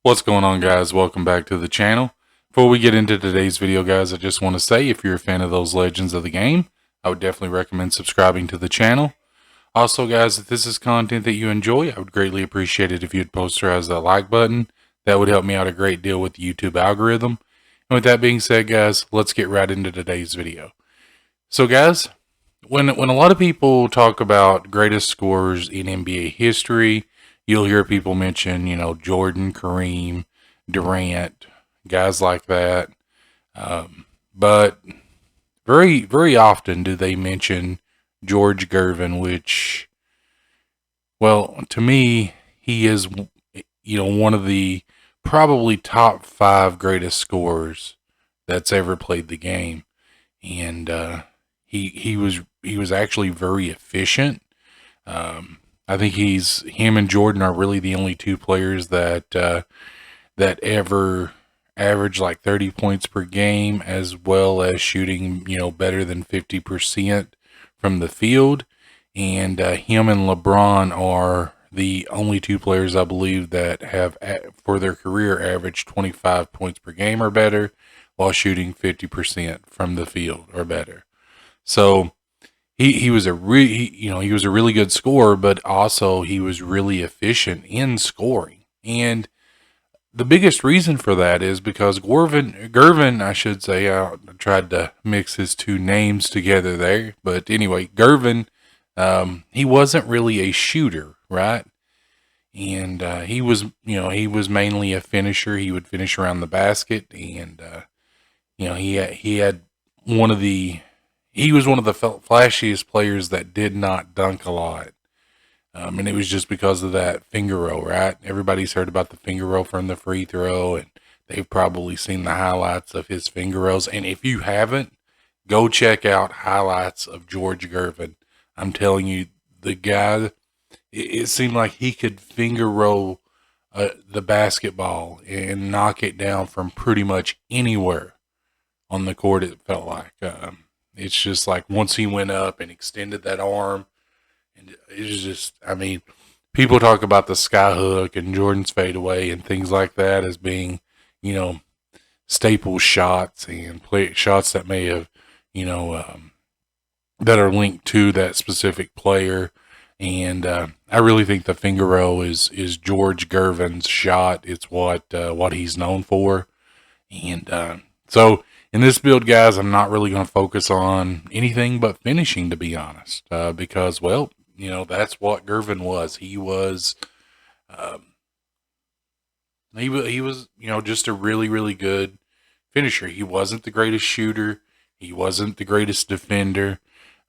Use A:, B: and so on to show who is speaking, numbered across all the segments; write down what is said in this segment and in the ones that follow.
A: What's going on, guys? Welcome back to the channel. Before we get into today's video, guys, I just want to say if you're a fan of those legends of the game, I would definitely recommend subscribing to the channel. Also, guys, if this is content that you enjoy, I would greatly appreciate it if you'd posterize that like button. That would help me out a great deal with the YouTube algorithm. And with that being said, guys, let's get right into today's video. So, guys, when a lot of people talk about greatest scorers in NBA history, you'll hear people mention, Jordan, Kareem, Durant, guys like that. But very, very often do they mention George Gervin, which, well, to me, he is, one of the probably top five greatest scorers that's ever played the game. And he was actually very efficient. I think him and Jordan are really the only two players that ever average like 30 points per game, as well as shooting, better than 50% from the field. And him and LeBron are the only two players, I believe, that have for their career averaged 25 points per game or better, while shooting 50% from the field or better. So he was a he was a really good scorer, but also he was really efficient in scoring. And the biggest reason for that is because Gervin, I should say, I tried to mix his two names together there, but anyway, Gervin, he wasn't really a shooter, right? And he was mainly a finisher. He would finish around the basket, and he had one of the he was one of the flashiest players that did not dunk a lot. And it was just because of that finger roll, right? Everybody's heard about the finger roll from the free throw, and they've probably seen the highlights of his finger rolls. And if you haven't, go check out highlights of George Gervin. I'm telling you, the guy, it seemed like he could finger roll the basketball and knock it down from pretty much anywhere on the court, it felt like. It's just like once he went up and extended that arm, and it's just, I mean, people talk about the sky hook and Jordan's fadeaway and things like that as being, you know, staple shots and shots that may have, you know, that are linked to that specific player. And I really think the finger roll is George Gervin's shot. It's what he's known for. And so in this build, guys, I'm not really going to focus on anything but finishing, to be honest, because, well, that's what Gervin was. Um, he was, just a really, really good finisher. He wasn't the greatest shooter. He wasn't the greatest defender.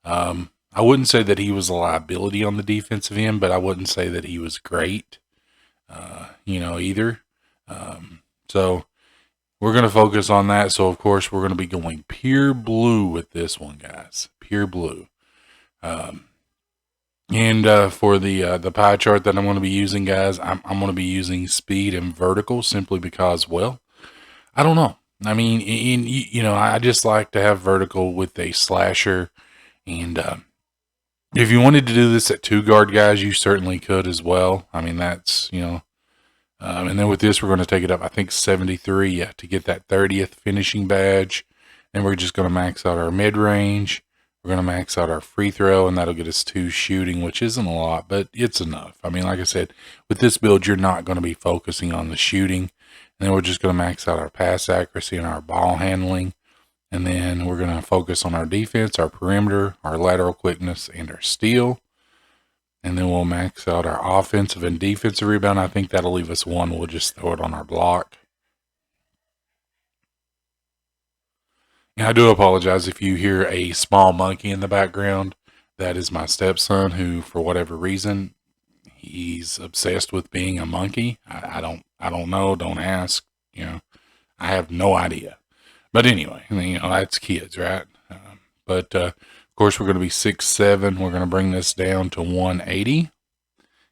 A: I wouldn't say that he was a liability on the defensive end, but I wouldn't say that he was great, either. So we're going to focus on that. So, of course, we're going to be going pure blue with this one, guys. Pure blue. And for the pie chart that I'm going to be using, guys, I'm going to be using speed and vertical simply because, well, I don't know. I mean, I just like to have vertical with a slasher. And if you wanted to do this at two guard, guys, you certainly could as well. I mean, that's, and then with this, we're going to take it up, I think, 73 to get that 30th finishing badge. And we're just going to max out our mid-range. We're going to max out our free throw, and that'll get us 2 shooting, which isn't a lot, but it's enough. I mean, like I said, with this build, you're not going to be focusing on the shooting. And then we're just going to max out our pass accuracy and our ball handling. And then we're going to focus on our defense, our perimeter, our lateral quickness, and our steal. And then we'll max out our offensive and defensive rebound. I think that'll leave us 1. We'll just throw it on our block. And I do apologize if you hear a small monkey in the background. That is my stepson, who, for whatever reason, he's obsessed with being a monkey. I don't know. Don't ask. I have no idea. But anyway, that's kids, right? But of course, we're going to be 6'7". We're going to bring this down to 180.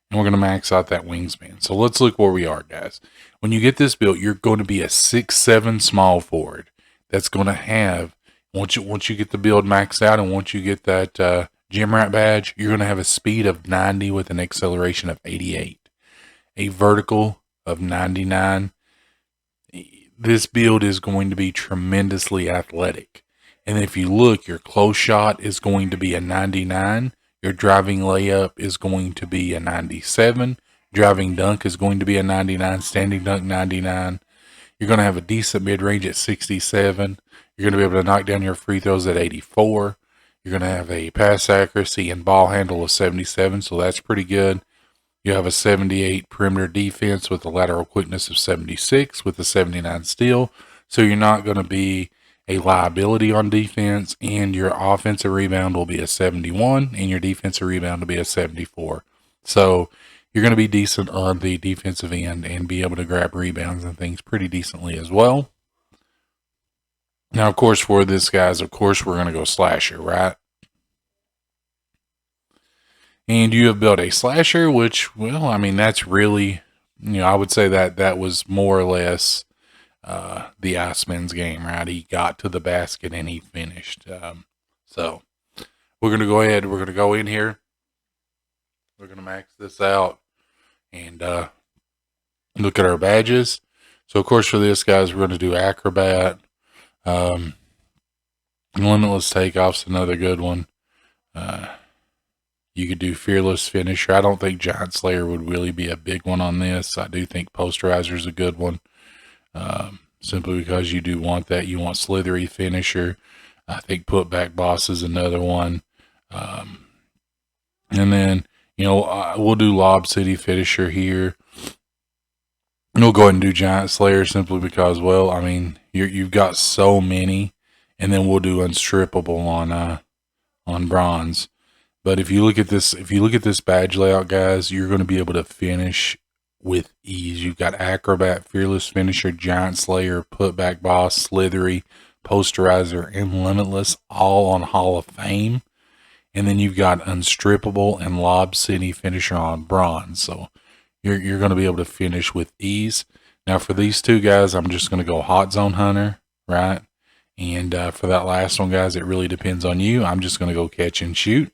A: And we're going to max out that wingspan. So let's look where we are, guys. When you get this built, you're going to be a 6'7" small forward. That's going to have, once you get the build maxed out and once you get that gym rat badge, you're going to have a speed of 90 with an acceleration of 88. A vertical of 99. This build is going to be tremendously athletic. And if you look, your close shot is going to be a 99. Your driving layup is going to be a 97. Driving dunk is going to be a 99. Standing dunk, 99. You're going to have a decent mid-range at 67. You're going to be able to knock down your free throws at 84. You're going to have a pass accuracy and ball handle of 77, so that's pretty good. You have a 78 perimeter defense with a lateral quickness of 76 with a 79 steal. So you're not going to be a liability on defense, and your offensive rebound will be a 71 and your defensive rebound will be a 74. So you're going to be decent on the defensive end and be able to grab rebounds and things pretty decently as well. Now, of course, for this, guys, of course, we're going to go slasher, right? And you have built a slasher, which, well, I mean, that's really, I would say that was more or less the Iceman's game, right? He got to the basket and he finished. So we're going to go ahead. We're going to go in here. We're going to max this out and look at our badges. So, of course, for this, guys, we're going to do Acrobat. Limitless Takeoff's another good one. You could do Fearless Finisher. I don't think Giant Slayer would really be a big one on this. I do think Posterizer is a good one. Simply because you do want that. You want Slithery Finisher. I think Putback Boss is another one. And then, we'll do Lob City Finisher here. We'll go ahead and do Giant Slayer simply because, well, I mean, you've got so many. And then we'll do Unstrippable on Bronze. But if you look at this badge layout, guys, you're going to be able to finish with ease. You've got Acrobat, Fearless Finisher, Giant Slayer, Putback Boss, Slithery, Posterizer, and Limitless, all on Hall of Fame. And then you've got Unstrippable and Lob City Finisher on Bronze. So you're going to be able to finish with ease. Now for these two, guys, I'm just going to go Hot Zone Hunter, right? And for that last one, guys, it really depends on you. I'm just going to go Catch and Shoot.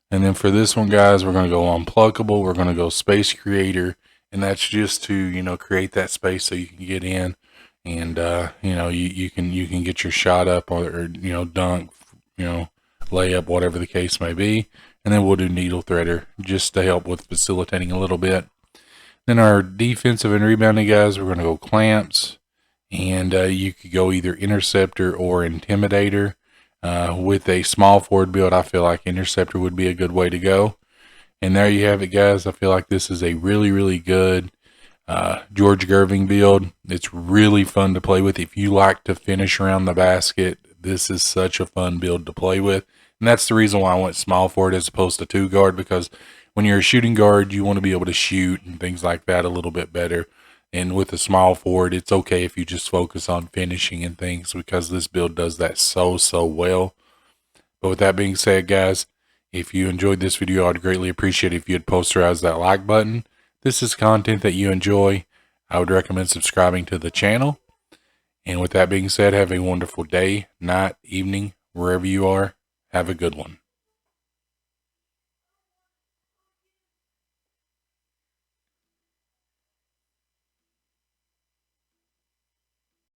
A: And then for this one, guys, we're going to go Unpluckable. We're going to go Space Creator. And that's just to, create that space so you can get in and, you can get your shot up or dunk, layup, whatever the case may be. And then we'll do Needle Threader just to help with facilitating a little bit. Then our defensive and rebounding, guys, we're going to go Clamps. And you could go either Interceptor or Intimidator. With a small forward build, I feel like Interceptor would be a good way to go. And there you have it, guys. I feel like this is a really, really good George Gervin build. It's really fun to play with. If you like to finish around the basket, this is such a fun build to play with. And that's the reason why I went small forward as opposed to 2 guard, because when you're a shooting guard, you want to be able to shoot and things like that a little bit better. And with a small forward, it's okay if you just focus on finishing and things, because this build does that so well. But with that being said, guys, if you enjoyed this video, I'd greatly appreciate it if you'd posterize that like button. This is content that you enjoy. I would recommend subscribing to the channel. And with that being said, have a wonderful day, night, evening, wherever you are. Have a good one.